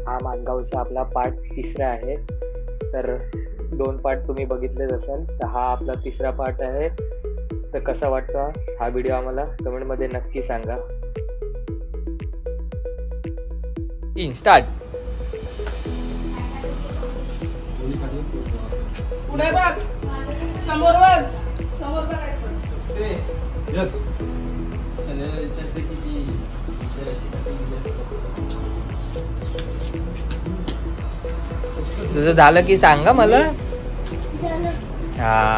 हा माणगावचा आपला पार्ट 3रा आहे। तर 2 पार्ट तुम्ही बघितलेच असाल, तर हा आपला 3रा पार्ट आहे। तर कसा वाटतो हा व्हिडिओ आम्हाला कमेंटमध्ये नक्की सांगा। स्टार्ट। पुढे बघ, समोर बघ, समोर बघायचं। यस तुझं झालं की सांगा मला। हा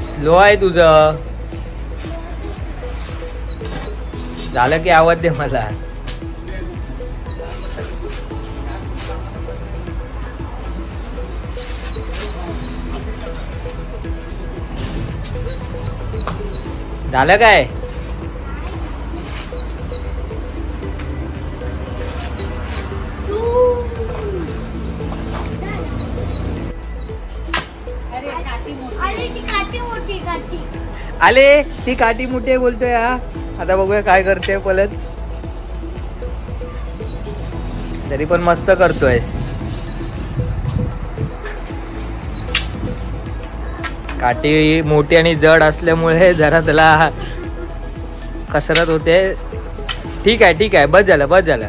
स्लो आहे तुझं। झालं की आवाज दे मला। झालं काय? आले ती काठी मोठी बोलतोय हा। आता बघूया काय करते पलत। तरी पण मस्त करतोयस। काठी मोठी आणि जड असल्यामुळे जरा त्याला कसरत होते। ठीक आहे बस झालं।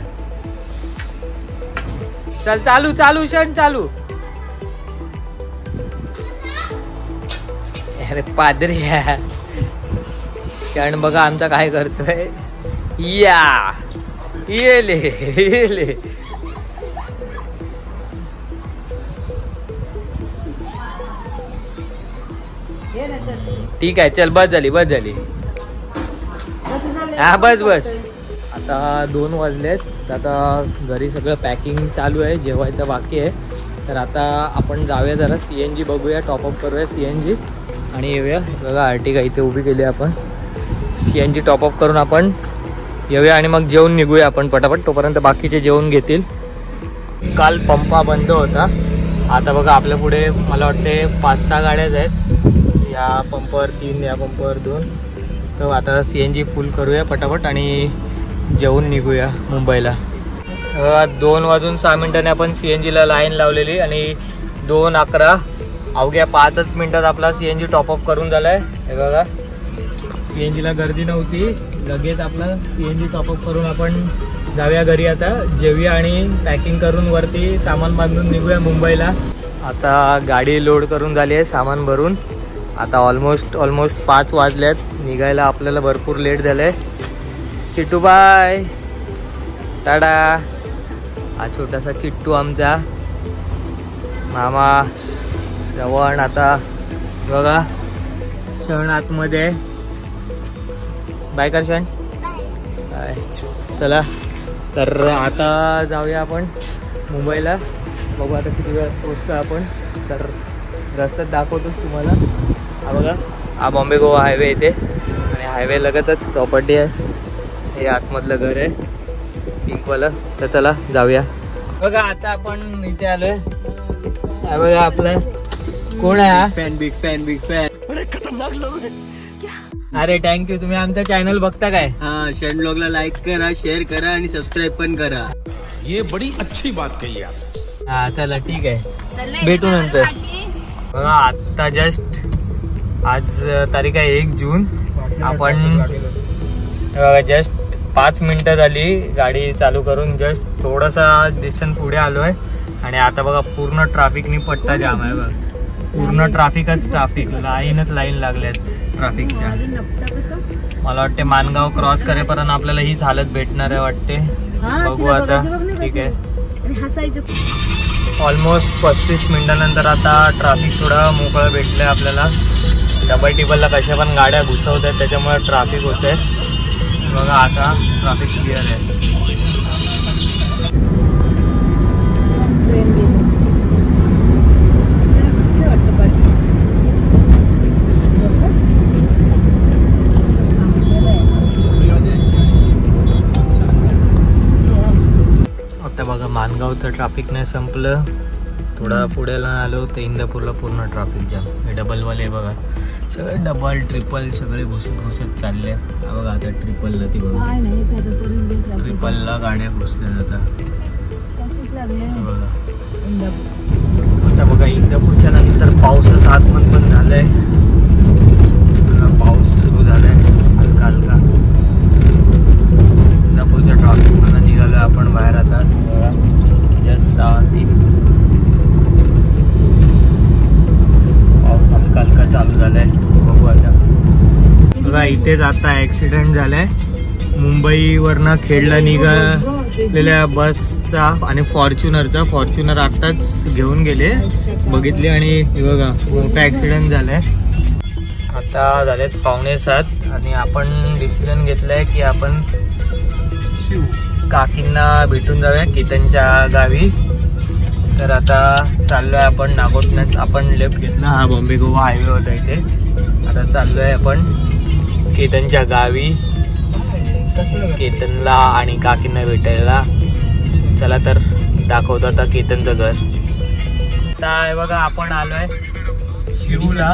चल चालू क्षण चालू। अरे पादरी क्षण बघा आमचा काय करतोय। या येले ठीक आहे चल बस झाली। हा बस। आता 2 वाजलेत। आता घरी सगळं पॅकिंग चालू आहे, जेवायचं बाकी आहे। तर आता आपण जाऊया जरा CNG बघूया, टॉपअप करूया CNG आणि येऊया। बघा आर्टिका इथे उभी केली आपण। CNG टॉपअप करून आपण येऊया आणि मग जेवून निघूया आपण पटापट। तोपर्यंत बाकीचे जेवून घेतील। काल पंपा बंद होता। आता बघा आपल्या पुढे मला वाटते 5-6 गाड्याच आहेत। या पंपावर 3, या पंपावर 2। तर आता CNG फुल करूया पटापट आणि जेवून निघूया मुंबईला। 2 वाजून 6 मिनिटांनी आपण CNGला लाईन लावलेली आणि 2:11 अवघ्या 5च मिनिटात आपला CNG टॉपअप करून झालाय। हे बघा CNGला गर्दी नव्हती, लगेच आपला CNG टॉपअप करून आपण जाऊया घरी। आता जेवूया आणि पॅकिंग करून वरती सामान बांधून निघूया मुंबईला। आता गाडी लोड करून झाली आहे, सामान भरून। आता ऑलमोस्ट 5 वाजल्यात। निघायला आपल्याला भरपूर लेट झालंय। चिट्टू बाय टाटा। हा छोटासा चिट्टू आमचा मामा श्रवण। आता बघा क्षण आतमध्ये। बाय कर क्षण। बाय। चला तर आता जाऊया आपण मुंबईला। बघू आता किती वेळ पोहोचतो आपण। तर रस्त्यात दाखवतोच तुम्हाला। हा बघा हा बॉम्बे गोवा हायवे इथे आणि हायवे लगतच प्रॉपर्टी आहे। हे आतमधलं घर आहे पिंकवालं। तर चला जाऊया। बघा आता आपण इथे आलोय। बघा आपलं कोण आहे हा? Big fan. अरे खतरनाक लोग है। अरे थँक्यू। तुम्ही आमचा चॅनल बघता काय? हा शेण ब्लॉगला लाईक करा, शेअर करा आणि सबस्क्राईब पण करा। ये बड़ी अच्छी बात कही आप। हा चला ठीक आहे, भेटू नंतर। बघा आत्ता जस्ट आज तारीख आहे 1 जून। आपण जस्ट 5 मिनिटं झाली गाडी चालू करून। जस्ट थोडासा डिस्टन्स पुढे आलोय आणि आता बघा पूर्ण ट्रॅफिकनी पट्टा जाम आहे। बघा पूर्ण ट्रॅफिकच लाईन लागल्यात ट्रॅफिकच्या। मला वाटते माणगाव क्रॉस करेपर्यंत आपल्याला हीच हालत भेटणार आहे वाटते। बघू आता ठीक आहे। ऑलमोस्ट 35 मिनिटानंतर आता ट्रॅफिक थोडं मोकळं भेटलंय आपल्याला। डबल टिबलला कशा पण गाड्या घुसवत आहेत त्याच्यामुळे ट्रॅफिक होते। बघा आता ट्रॅफिक क्लिअर आहे। होतं ट्रॅफिक नाही संपलं. थोडा पुढेला आलो तर इंदापूरला पूर्ण ट्रॅफिक जाम. हे डबलवाले बघा सगळे डबल ट्रिपल सगळे घुसत चालले. हा बघा आता ट्रिपलला ती बघा ट्रिपलला गाड्या घुसल्यात आता बघा. आता बघा इंदापूरच्या नंतर पावसाचं आगमन पण झालंय. पाऊस सुरू झालाय हलका हलका. इंदापूरच्या ट्रॅफिक मध्ये निघालोय आपण बाहेर आता. जस्ट 6:03 पाऊस हलका हलका चालू झालाय. बघू आता बघा इथेच आता ऍक्सिडेंट झालाय. मुंबईवरनं खेडला निघालेल्या बसचा आणि फॉर्च्युनर आत्ताच घेऊन गेले बघितले. आणि हे बघा मोठा ऍक्सिडेंट झालाय. आता झालेत 6:45 आणि आपण डिसिजन घेतलंय की आपण काकींना भेटून जाऊया केतनच्या गावी. तर आता चाललोय आपण नागोठण्यात. आपण लेफ्ट घेतला. हा बॉम्बे गोवा हायवे होता इथे. आता चाललोय आपण केतनच्या गावी केतनला आणि काकींना भेटायला. चला तर दाखवतो आता केतनचं घर. आता बघा आपण आलोय शिरूला.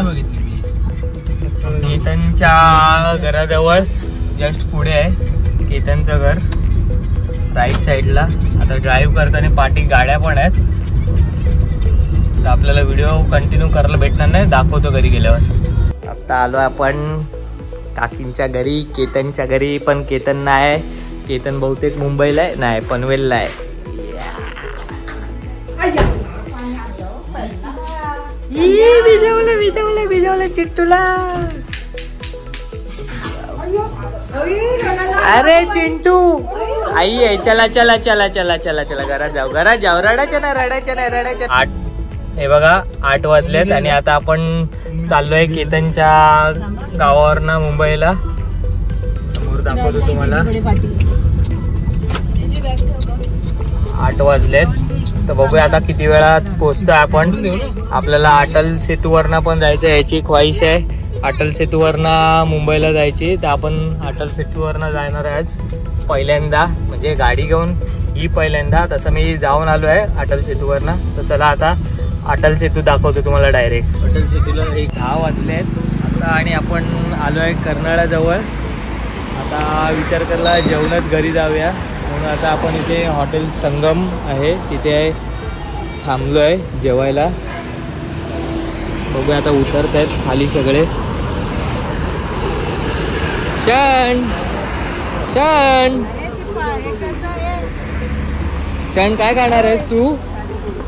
केतनच्या घराजवळ जस्ट पुढे आहे केतनचं घर राईट साईडला. आता ड्राईव्ह करताना पाठी गाड्या पण आहेत. तर आपल्याला व्हिडिओ कंटिन्यू करायला भेटणार नाही. दाखवतो घरी गेल्यावर. आता आलो आपण काकींच्या घरी केतनच्या घरी. पण केतन नाही. केतन बहुतेक मुंबईला आहे नाही पनवेलला आहे. भिजवलं चिट्टूला. अरे चिंटू आई आहे. चला चला चला चला चला चला घरात जाऊ रडायचं नाही. 8 हे बघा 8 वाजलेत आणि आता आपण चाललोय केतनच्या गावावरनं मुंबईला. समोर दाखवतो तुम्हाला. 8 वाजलेत. तर बघूया आता किती वेळात पोहोचतोय आपण. आपल्याला अटल सेतूवरनं पण जायचं. याची ख्वाहिश आहे अटल सेतूवरनं मुंबईला जायची. तर आपण अटल सेतूवरनं जाणार आहे आज पहिल्यांदा. म्हणजे गाडी घेऊन ही पहिल्यांदा. तसं मी जाऊन आलो आहे अटल सेतूवरनं. तर चला आता अटल सेतू दाखवतो तुम्हाला डायरेक्ट. अटल सेतूला 10 वाजलेत आता आणि आपण आलो आहे कर्नाळाजवळ. आता विचार करला जेवणात घरी जाऊया म्हणून आता आपण इथे हॉटेल संगम आहे तिथे थांबलो आहे जेवायला. बघूया आता उतरत आहेत खाली सगळे. क्षण काय खाणार आहेस तू?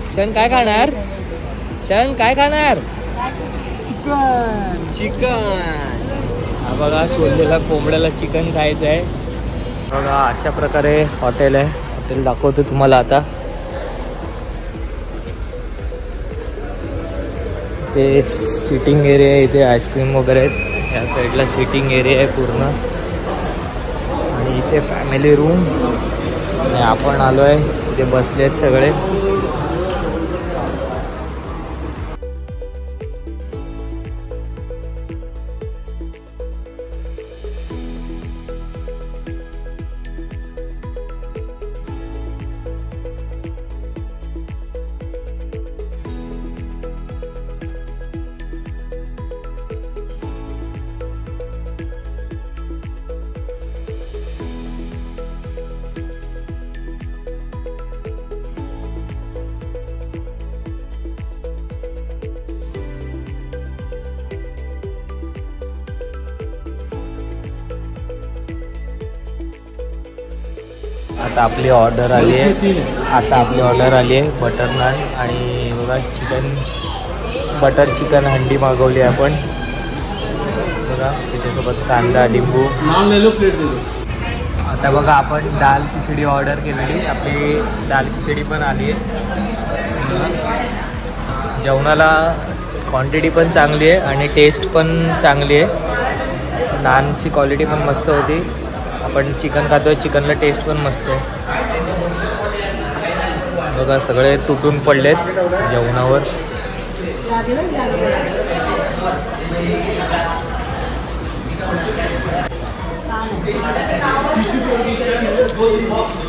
क्षण काय खाणार? क्षण काय खाणार? चिकन. हा बघा सोललेला कोंबड्याला चिकन खायचं आहे. बघा अशा प्रकारे हॉटेल आहे. हॉटेल दाखवतो तुम्हाला आता. ते सिटिंग एरिया आहे. इथे आईस्क्रीम वगैरे आहेत. या साईडला सिटिंग एरिया आहे पूर्ण. आणि इथे फॅमिली रूम. आणि आपण आलो आहे इथे बसले आहेत सगळे. आता आपली ऑर्डर आली आहे. बटर नान आणि बघा चिकन बटर चिकन हंडी मागवली आपण. बघा त्याच्यासोबत कांदा लिंबू. आता बघा आपण दाल खिचडी ऑर्डर केलेली. आपली दाल खिचडी पण आली आहे. जेवणाला क्वांटिटी पण चांगली आहे आणि टेस्ट पण चांगली आहे. नानची क्वालिटी पण मस्त होती. आपण चिकन खातोय. चिकनला टेस्ट पण मस्त आहे. बघा सगळे तुटून पडलेत जेवणावर.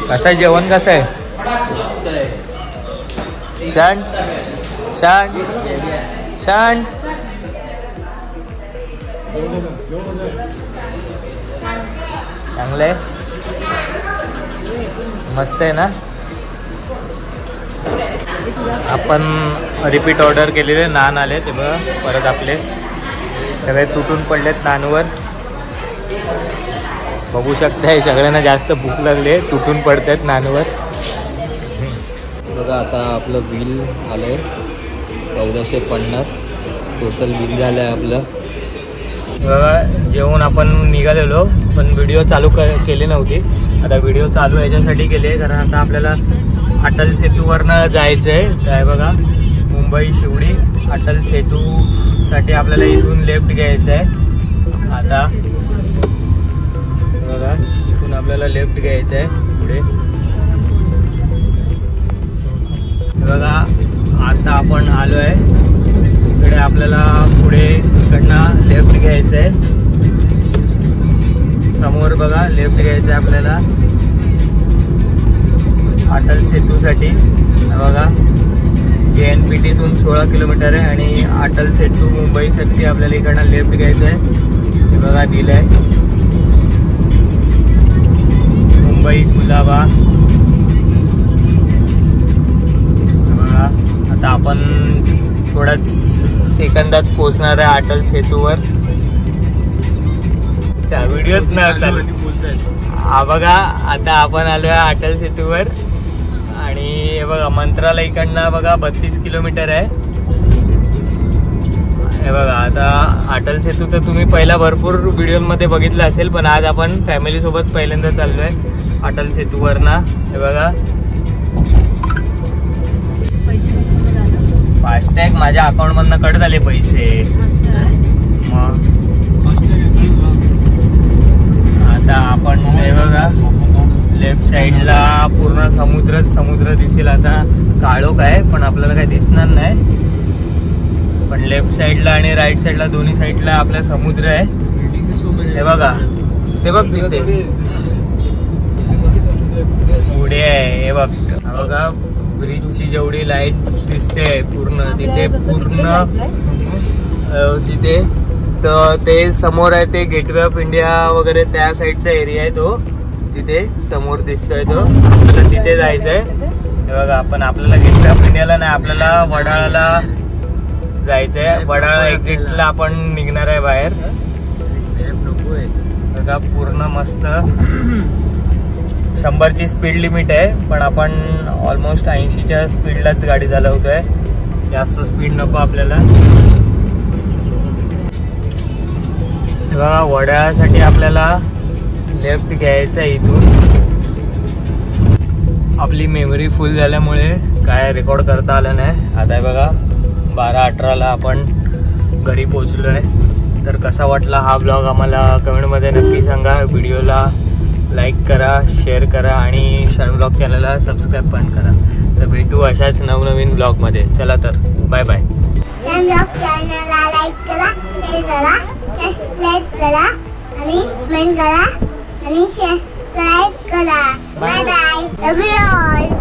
कसं आहे जेवण? कसं आहे? शांत शांत शांत. चांगलंय, मस्त आहे ना. आपण रिपीट ऑर्डर केलेले नान आले ते बघा. परत आपले सगळे तुटून पडलेत नानवर. बघू शकताय सगळ्यांना जास्त भूक लागली आहे, तुटून पडतात नानवर. बघा आता आपलं बिल आलं आहे 1450 टोटल बिल झालं आहे आपलं. बघा जेवण आपण निघालेलो पण व्हिडिओ चालू केली नव्हती. आता व्हिडिओ चालू याच्यासाठी केली आहे कारण आता आपल्याला अटल सेतूवरनं जायचं आहे. काय बघा मुंबई शिवडी अटल सेतूसाठी आपल्याला इथून लेफ्ट घ्यायचं आहे. आता बघा इथून आपल्याला लेफ्ट घ्यायचं आहे पुढे. बघा आता आपण आलो आहे इकडे. आपल्याला पुढे इकडनं लेफ्ट घ्यायचं आहे. समोर बघा लेफ्ट घ्यायचं आहे आपल्याला अटल सेतूसाठी. बघा JNPTतून 16 किलोमीटर आहे आणि अटल सेतू मुंबईसाठी आपल्याला इकडनं लेफ्ट घ्यायचं आहे. हे बघा दिलं आहे मुंबई कुलाबा. बघा आता आपण थोड्याच सेकंदात पोहोचणार आहे अटल सेतूवर. व्हिडिओत नाही हा बघा आता आपण आलो आहे अटल सेतूवर. आणि हे बघा मंत्रालयकडनं बघा 32 किलोमीटर आहे. हे बघा आता अटल सेतू तर तुम्ही पहिला भरपूर व्हिडिओमध्ये बघितलं असेल पण आज आपण फॅमिलीसोबत पहिल्यांदा चाललो आहे अटल सेतूवरनं. हे बघा फास्टॅग माझ्या अकाउंटमधनं कट झाले पैसे. मग आता आपण हे बघा लेफ्ट साईडला पूर्ण समुद्र दिसेल. आता काळोख आहे पण आपल्याला काही दिसणार नाही. पण लेफ्ट साईडला आणि राईट साईडला दोन्ही साईडला आपला समुद्र आहे. हे बघा ते बघ तिथे पुढे आहे. हे बघा ब्रिजची जेवढी लाईट दिसते पूर्ण तिथे तिथे तर ते समोर आहे ते गेटवे ऑफ इंडिया वगैरे त्या साईडचा एरिया आहे तो. तिथे समोर दिसतोय तो. आपल्याला तिथे जायचंय. हे बघा आपण आपल्याला गेटवे ऑफ इंडियाला नाही आपल्याला वडाळ्याला जायचंय. वडाळा एक्झिटला आपण निघणार आहे बाहेर. बघा पूर्ण मस्त 100ची स्पीड लिमिट आहे पण आपण ऑलमोस्ट 80च्या स्पीडलाच गाडी चालवतोय. जास्त स्पीड नको आपल्याला. बघा वडाळ्यासाठी आपल्याला लेफ्ट घ्यायचं आहे इथून. आपली मेमरी फुल झाल्यामुळे काय रेकॉर्ड करता आलं नाही. आता आहे बघा 12:18ला आपण घरी पोचलो आहे. तर कसा वाटला हा ब्लॉग आम्हाला कमेंटमध्ये नक्की सांगा. व्हिडिओला लाईक करा, शेअर करा आणि शरण ब्लॉग चॅनलला सबस्क्राईब पण करा. तर भेटू अशाच नवनवीन ब्लॉगमध्ये. चला तर बाय बाय. चॅनलला लाईक करा, शेअर करा, सबस्क्राईब करा आणि कमेंट करा आणि सबस्क्राईब करा. Bye bye. Love you all.